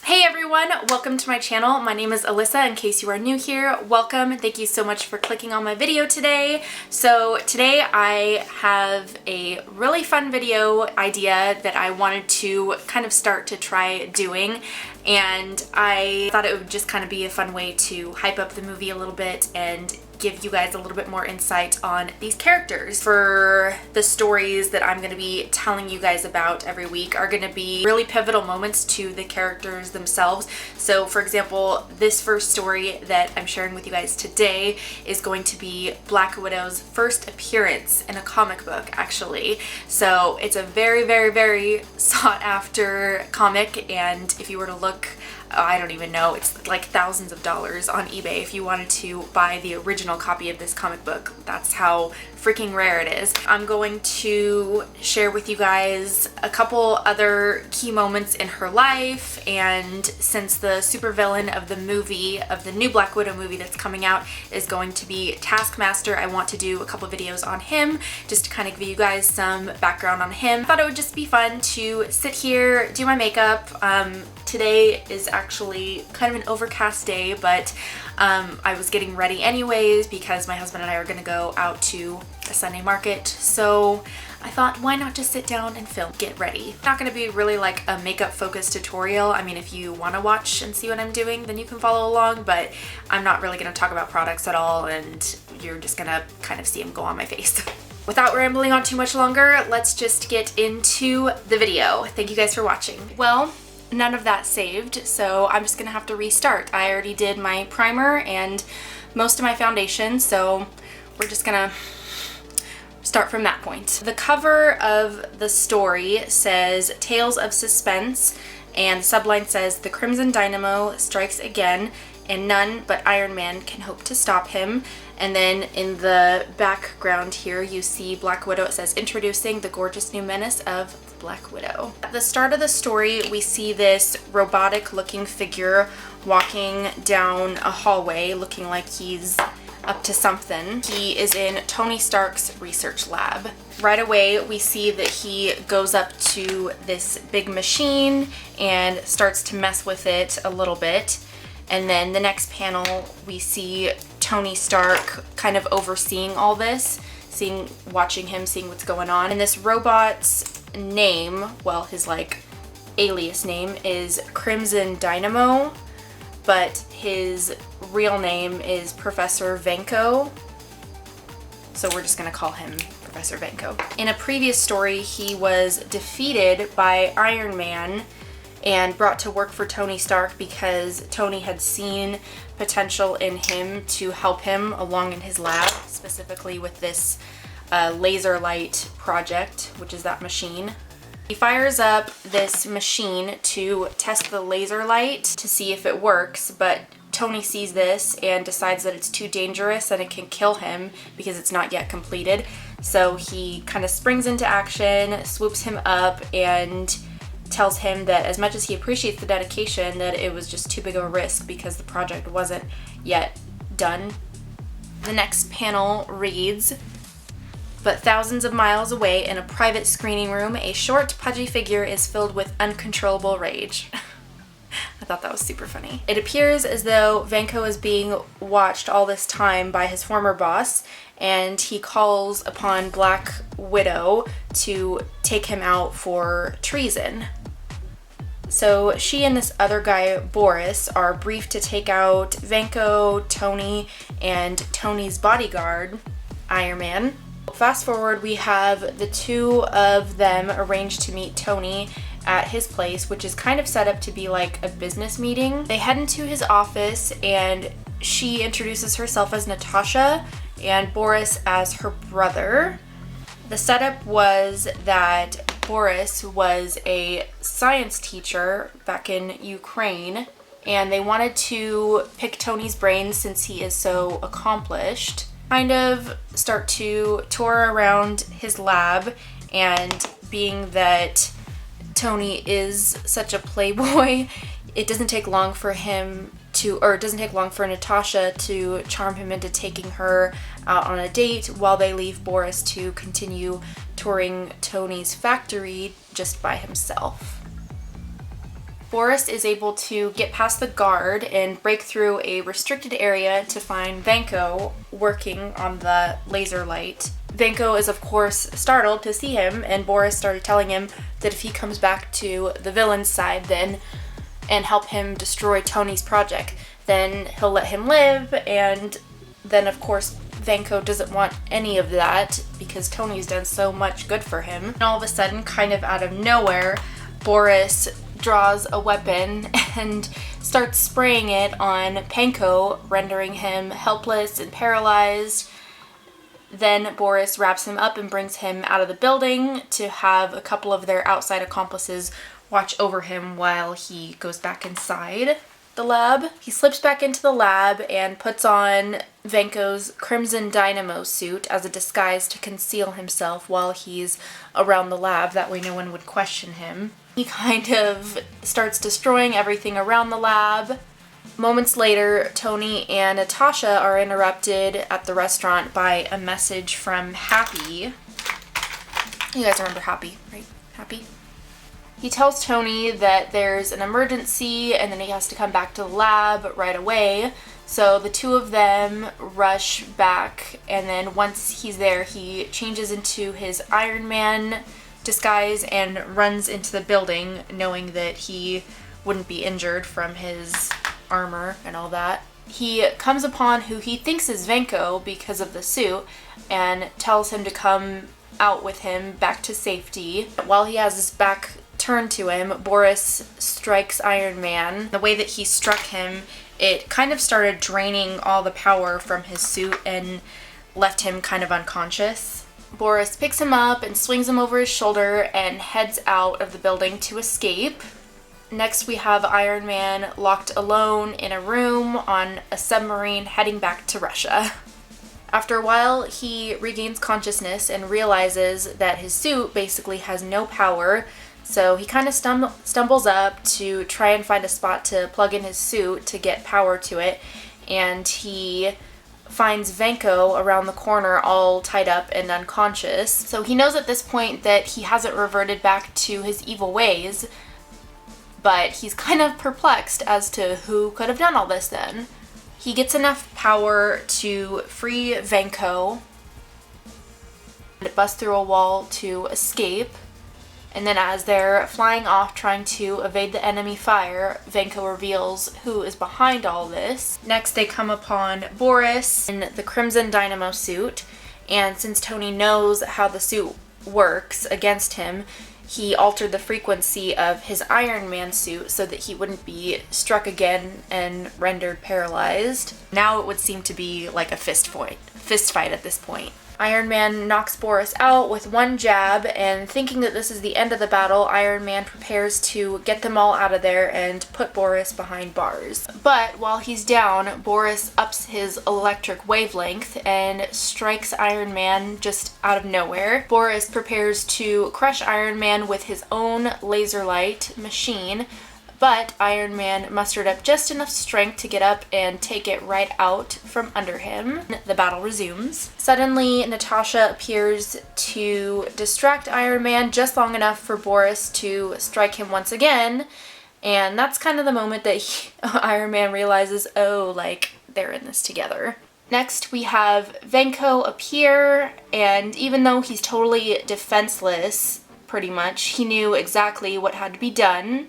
Hey everyone, welcome to my channel. My name is Alyssa, in case you are new here. Welcome. Thank you so much for clicking on my video today. So today I have a really fun video idea that I wanted to kind of start to try doing, and I thought it would just kind of be a fun way to hype up the movie a little bit and give you guys a little bit more insight on these characters. For the stories that I'm going to be telling you guys about every week are going to be really pivotal moments to the characters themselves. So for example, this first story that I'm sharing with you guys today is going to be Black Widow's first appearance in a comic book, actually. So it's a very sought after comic, and if you were to look, I don't even know, it's like thousands of dollars on eBay if you wanted to buy the original copy of this comic book. That's how freaking rare it is. I'm going to share with you guys a couple other key moments in her life, and since the supervillain of the movie, of the new Black Widow movie that's coming out, is going to be Taskmaster, I want to do a couple videos on him just to kind of give you guys some background on him. I thought it would just be fun to sit here, do my makeup. Today is actually kind of an overcast day, but I was getting ready anyways because my husband and I are going to go out to a Sunday market, so I thought, why not just sit down and film, get ready. It's not going to be really like a makeup focused tutorial. I mean, if you want to watch and see what I'm doing, then you can follow along, but I'm not really going to talk about products at all, and you're just going to kind of see them go on my face. Without rambling on too much longer, let's just get into the video. Thank you guys for watching. Well, none of that saved, so I'm just gonna have to restart. I already did my primer and most of my foundation, so we're just gonna start from that point. The cover of the story says Tales of Suspense, and the subline says the Crimson Dynamo strikes again and none but Iron Man can hope to stop him. And then in the background here you see Black Widow. It says introducing the gorgeous new menace of Black Widow. At the start of the story we see this robotic looking figure walking down a hallway looking like he's up to something. He is in Tony Stark's research lab. Right away we see that he goes up to this big machine and starts to mess with it a little bit. And then the next panel we see Tony Stark kind of overseeing all this, watching him, seeing what's going on. And this robot's name, well, his like alias name is Crimson Dynamo, but his real name is Professor Vanko. So we're just gonna call him Professor Vanko. In a previous story, he was defeated by Iron Man and brought to work for Tony Stark because Tony had seen potential in him to help him along in his lab, specifically with this laser light project, which is that machine. He fires up this machine to test the laser light to see if it works, but Tony sees this and decides that it's too dangerous and it can kill him because it's not yet completed. So he kind of springs into action, swoops him up, and tells him that as much as he appreciates the dedication, that it was just too big of a risk because the project wasn't yet done. The next panel reads, but thousands of miles away in a private screening room, a short, pudgy figure is filled with uncontrollable rage. I thought that was super funny. It appears as though Vanko is being watched all this time by his former boss, and he calls upon Black Widow to take him out for treason. So she and this other guy, Boris, are briefed to take out Vanko, Tony, and Tony's bodyguard, Iron Man. Fast forward, we have the two of them arranged to meet Tony at his place, which is kind of set up to be like a business meeting. They head into his office and she introduces herself as Natasha and Boris as her brother. The setup was that Boris was a science teacher back in Ukraine, and they wanted to pick Tony's brains since he is so accomplished. Kind of start to tour around his lab, and being that Tony is such a playboy, it doesn't take long for Natasha to charm him into taking her out on a date while they leave Boris to continue touring Tony's factory just by himself. Boris is able to get past the guard and break through a restricted area to find Vanko working on the laser light. Vanko is of course startled to see him, and Boris started telling him that if he comes back to the villain's side then and help him destroy Tony's project, then he'll let him live. And then of course Vanko doesn't want any of that because Tony's done so much good for him. And all of a sudden, kind of out of nowhere, Boris draws a weapon and starts spraying it on Panko, rendering him helpless and paralyzed. Then Boris wraps him up and brings him out of the building to have a couple of their outside accomplices watch over him while he goes back inside the lab. He slips back into the lab and puts on Vanko's Crimson Dynamo suit as a disguise to conceal himself while he's around the lab. That way no one would question him. He kind of starts destroying everything around the lab. Moments later, Tony and Natasha are interrupted at the restaurant by a message from Happy. You guys remember Happy, right? Happy? He tells Tony that there's an emergency and then he has to come back to the lab right away. So the two of them rush back, and then once he's there, he changes into his Iron Man disguise and runs into the building, knowing that he wouldn't be injured from his armor and all that. He comes upon who he thinks is Vanko because of the suit and tells him to come out with him back to safety. While he has his back turned to him, Boris strikes Iron Man. The way that he struck him, it kind of started draining all the power from his suit and left him kind of unconscious. Boris picks him up and swings him over his shoulder and heads out of the building to escape. Next, we have Iron Man locked alone in a room on a submarine heading back to Russia. After a while, he regains consciousness and realizes that his suit basically has no power, so he kind of stumbles up to try and find a spot to plug in his suit to get power to it, and he finds Vanko around the corner all tied up and unconscious. So he knows at this point that he hasn't reverted back to his evil ways, but he's kind of perplexed as to who could have done all this then. He gets enough power to free Vanko and bust through a wall to escape. And then as they're flying off trying to evade the enemy fire, Vanko reveals who is behind all this. Next, they come upon Boris in the Crimson Dynamo suit, and since Tony knows how the suit works against him, he altered the frequency of his Iron Man suit so that he wouldn't be struck again and rendered paralyzed. Now it would seem to be like a fist fight at this point. Iron Man knocks Boris out with one jab, and thinking that this is the end of the battle, Iron Man prepares to get them all out of there and put Boris behind bars. But while he's down, Boris ups his electric wavelength and strikes Iron Man just out of nowhere. Boris prepares to crush Iron Man with his own laser light machine, but Iron Man mustered up just enough strength to get up and take it right out from under him. The battle resumes. Suddenly, Natasha appears to distract Iron Man just long enough for Boris to strike him once again, and that's kind of the moment that Iron Man realizes, oh, like, they're in this together. Next, we have Vanko appear, and even though he's totally defenseless, pretty much, he knew exactly what had to be done.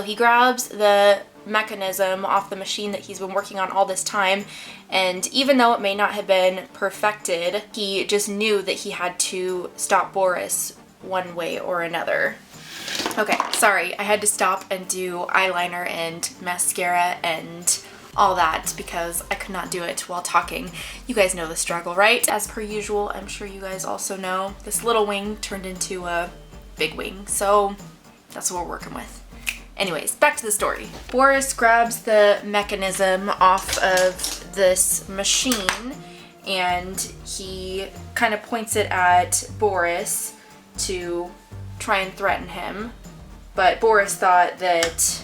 He grabs the mechanism off the machine that he's been working on all this time, and even though it may not have been perfected, he just knew that he had to stop Boris one way or another. Okay, sorry, I had to stop and do eyeliner and mascara and all that because I could not do it while talking. You guys know the struggle, right? As per usual, I'm sure you guys also know, this little wing turned into a big wing, so that's what we're working with. Anyways, back to the story. Boris grabs the mechanism off of this machine and he kind of points it at Boris to try and threaten him. But Boris thought that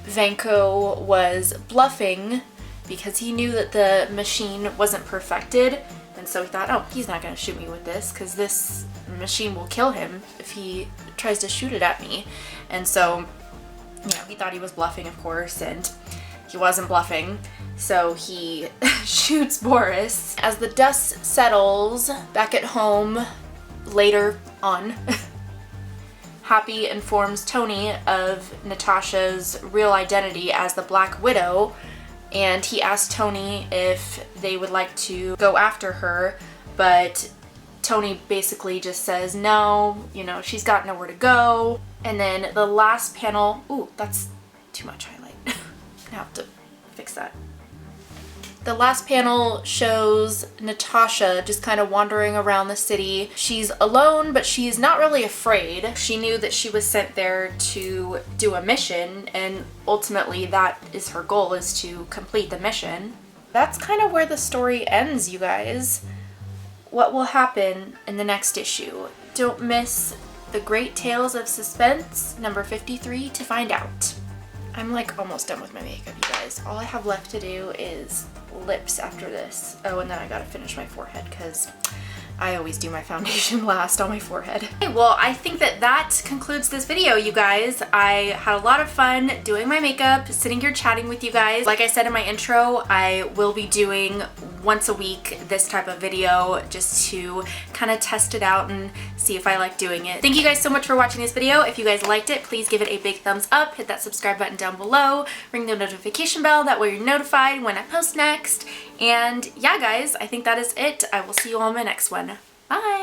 Vanko was bluffing because he knew that the machine wasn't perfected, and so he thought, oh, he's not going to shoot me with this because this machine will kill him if he tries to shoot it at me. And so You know, he thought he was bluffing, of course, and he wasn't bluffing. So he shoots Boris. As the dust settles back at home later on, Happy informs Tony of Natasha's real identity as the Black Widow, and he asks Tony if they would like to go after her, but Tony basically just says no, you know, she's got nowhere to go. And then the last panel, ooh, that's too much highlight. I'm gonna have to fix that. The last panel shows Natasha just kind of wandering around the city. She's alone, but she's not really afraid. She knew that she was sent there to do a mission, and ultimately that is her goal, is to complete the mission. That's kind of where the story ends, you guys. What will happen in the next issue? Don't miss The Great Tales of Suspense, number 53, to find out. I'm like almost done with my makeup, you guys. All I have left to do is lips after this. Oh, and then I gotta finish my forehead because I always do my foundation last on my forehead. Okay, well, I think that concludes this video, you guys. I had a lot of fun doing my makeup, sitting here chatting with you guys. Like I said in my intro, I will be doing once a week this type of video just to kind of test it out and see if I like doing it. Thank you guys so much for watching this video. If you guys liked it, please give it a big thumbs up, hit that subscribe button down below, ring the notification bell, that way you're notified when I post next. And yeah, guys, I think that is it. I will see you all in my next one. Bye!